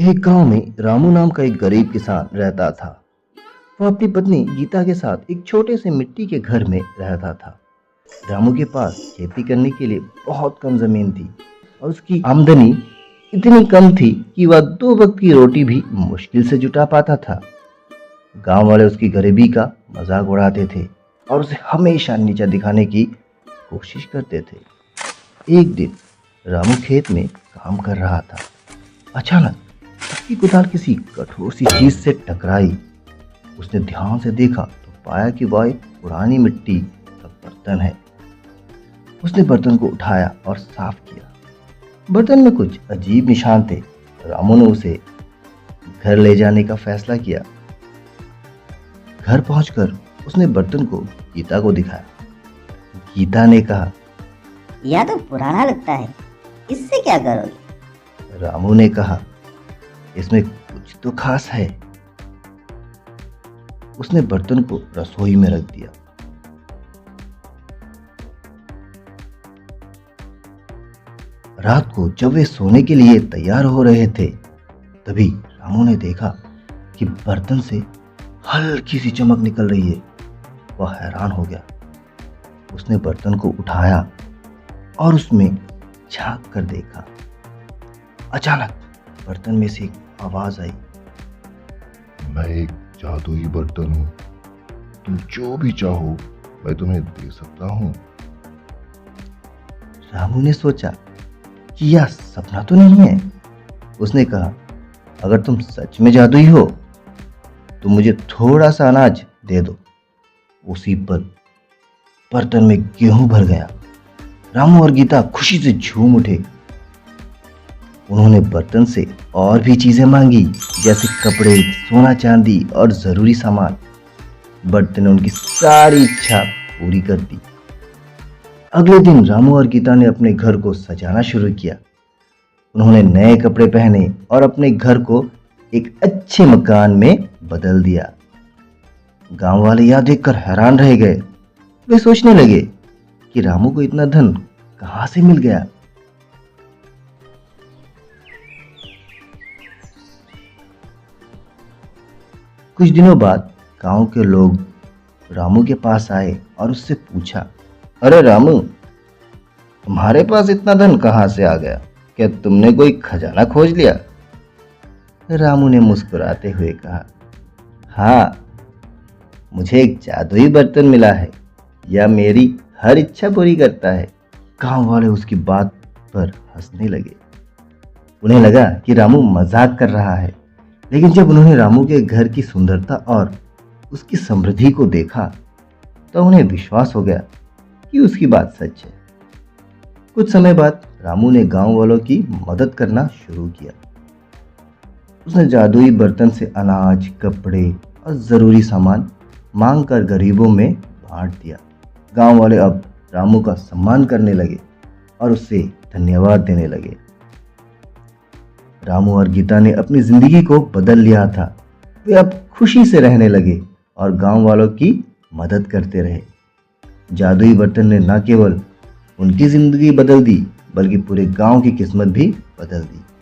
एक गांव में रामू नाम का एक गरीब किसान रहता था। वह अपनी पत्नी गीता के साथ एक छोटे से मिट्टी के घर में रहता था। रामू के पास खेती करने के लिए बहुत कम जमीन थी और उसकी आमदनी इतनी कम थी कि वह दो वक्त की रोटी भी मुश्किल से जुटा पाता था। गांव वाले उसकी गरीबी का मजाक उड़ाते थे और उसे हमेशा नीचा दिखाने की कोशिश करते थे। एक दिन रामू खेत में काम कर रहा था। अचानक उसकी कुदाल किसी कठोर सी चीज से टकराई। उसने ध्यान से देखा तो पाया कि वह एक पुरानी मिट्टी का बर्तन है। उसने बर्तन को उठाया और साफ किया। बर्तन में कुछ अजीब निशान थे। रामू ने उसे घर ले जाने का फैसला किया। घर पहुंचकर उसने बर्तन को गीता को दिखाया। गीता ने कहा, यह तो पुराना लगता है, इससे क्या करोगे? रामू ने कहा, इसमें कुछ तो खास है। उसने बर्तन को रसोई में रख दिया। रात को जब वे सोने के लिए तैयार हो रहे थे, तभी रामू ने देखा कि बर्तन से हल्की सी चमक निकल रही है। वह हैरान हो गया। उसने बर्तन को उठाया और उसमें झांक कर देखा। अचानक बर्तन में से एक आवाज आई, मैं एक जादुई बर्तन हूँ, तुम जो भी चाहो मैं तुम्हें दे सकता हूँ। रामू ने सोचा कि यह सपना तो नहीं है। उसने कहा, अगर तुम सच में जादुई हो तो मुझे थोड़ा सा अनाज दे दो। उसी पल बर्तन में गेहूं भर गया। रामू और गीता खुशी से झूम उठे। उन्होंने बर्तन से और भी चीजें मांगी, जैसे कपड़े, सोना चांदी और जरूरी सामान। बर्तन ने उनकी सारी इच्छा पूरी कर दी। अगले दिन रामू और गीता ने अपने घर को सजाना शुरू किया। उन्होंने नए कपड़े पहने और अपने घर को एक अच्छे मकान में बदल दिया। गांव वाले यह देखकर हैरान रह गए। वे सोचने लगे कि रामू को इतना धन कहां से मिल गया। कुछ दिनों बाद गांव के लोग रामू के पास आए और उससे पूछा, अरे रामू, तुम्हारे पास इतना धन कहां से आ गया? क्या तुमने कोई खजाना खोज लिया? रामू ने मुस्कुराते हुए कहा, हाँ, मुझे एक जादुई बर्तन मिला है। यह मेरी हर इच्छा पूरी करता है। गांव वाले उसकी बात पर हंसने लगे। उन्हें लगा कि रामू मजाक कर रहा है, लेकिन जब उन्होंने रामू के घर की सुंदरता और उसकी समृद्धि को देखा तो उन्हें विश्वास हो गया कि उसकी बात सच है। कुछ समय बाद रामू ने गांव वालों की मदद करना शुरू किया। उसने जादुई बर्तन से अनाज, कपड़े और जरूरी सामान मांग कर गरीबों में बांट दिया। गांव वाले अब रामू का सम्मान करने लगे और उससे धन्यवाद देने लगे। रामू और गीता ने अपनी जिंदगी को बदल लिया था। वे अब खुशी से रहने लगे और गांव वालों की मदद करते रहे। जादुई बर्तन ने न केवल उनकी जिंदगी बदल दी, बल्कि पूरे गांव की किस्मत भी बदल दी।